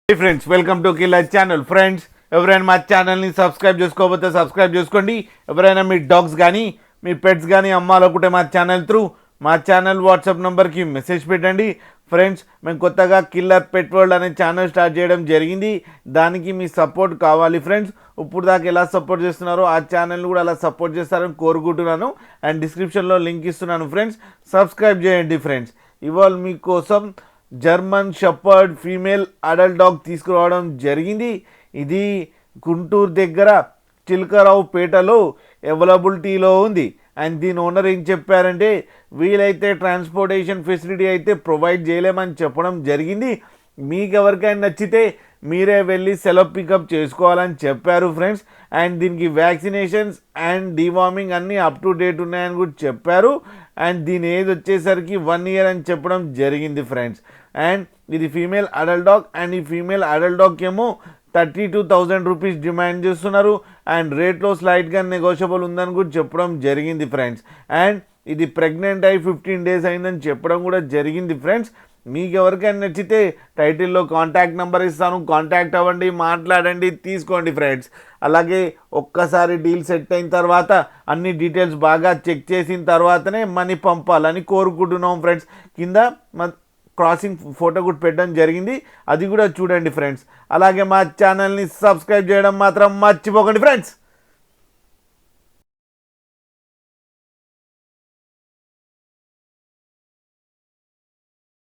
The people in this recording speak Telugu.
Hey friends, welcome to Killer channel. Friends, ఎవరైనా మా ఛానల్ని సబ్స్క్రైబ్ చేసుకోకపోతే సబ్స్క్రైబ్ చేసుకోండి. ఎవరైనా మీ డాగ్స్ కానీ మీ పెట్స్ కానీ అమ్మాలనుకుంటే మా ఛానల్ త్రూ మా ఛానల్ వాట్సాప్ నెంబర్కి మెసేజ్ పెట్టండి. ఫ్రెండ్స్, మేము కొత్తగా కిల్లర్ పెట్ వరల్డ్ అనే ఛానల్ స్టార్ట్ చేయడం జరిగింది. దానికి మీ సపోర్ట్ కావాలి ఫ్రెండ్స్. ఇప్పుడు దాకా ఎలా సపోర్ట్ చేస్తున్నారో ఆ ఛానల్ని కూడా అలా సపోర్ట్ చేస్తారని కోరుకుంటున్నాను. అండ్ డిస్క్రిప్షన్లో లింక్ ఇస్తున్నాను ఫ్రెండ్స్, సబ్స్క్రైబ్ చేయండి ఫ్రెండ్స్. ఇవాళ మీకోసం German shepherd female adult dog తీసుకురావడం జరిగింది. ఇది గుంటూరు దగ్గర చిలకరావుపేటలో అవైలబిలిటీలో ఉంది. అండ్ దీని ఓనర్ ఏం చెప్పారంటే, వీలైతే ట్రాన్స్పోర్టేషన్ ఫెసిలిటీ అయితే ప్రొవైడ్ చేయలేమని చెప్పడం జరిగింది. మీకు ఎవరికైనా నచ్చితే మీరే వెళ్ళి సెలవు పికప్ చేసుకోవాలని చెప్పారు ఫ్రెండ్స్. అండ్ దీనికి వ్యాక్సినేషన్స్ అండ్ డివార్మింగ్ అన్నీ అప్ టు డేట్ ఉన్నాయని కూడా చెప్పారు. అండ్ దీని ఏజ్ వచ్చేసరికి 1 year అని చెప్పడం జరిగింది ఫ్రెండ్స్. అండ్ ఇది ఫీమేల్ అడల్ట్ డాగ్. అండ్ ఈ ఫీమేల్ అడల్ట్ డాగ్కి ఏమో 32,000 రూపీస్ డిమాండ్ చేస్తున్నారు. అండ్ రేట్లో స్లైట్గా నెగోషియబుల్ ఉందని కూడా చెప్పడం జరిగింది ఫ్రెండ్స్. అండ్ ఇది ప్రెగ్నెంట్ అయి 15 days అయిందని చెప్పడం కూడా జరిగింది ఫ్రెండ్స్. మీకు ఎవరికైనా నచ్చితే టైటిల్లో కాంటాక్ట్ నెంబర్ ఇస్తాను, కాంటాక్ట్ అవ్వండి, మాట్లాడండి, తీసుకోండి ఫ్రెండ్స్. అలాగే ఒక్కసారి డీల్ సెట్ అయిన తర్వాత అన్ని డీటెయిల్స్ బాగా చెక్ చేసిన తర్వాతనే మనీ పంపాలని కోరుకుంటున్నాం ఫ్రెండ్స్. కింద క్రాసింగ్ ఫోటో కూడా పెట్టడం జరిగింది, అది కూడా చూడండి ఫ్రెండ్స్. అలాగే మా ఛానల్ని సబ్స్క్రైబ్ చేయడం మాత్రం మర్చిపోకండి ఫ్రెండ్స్.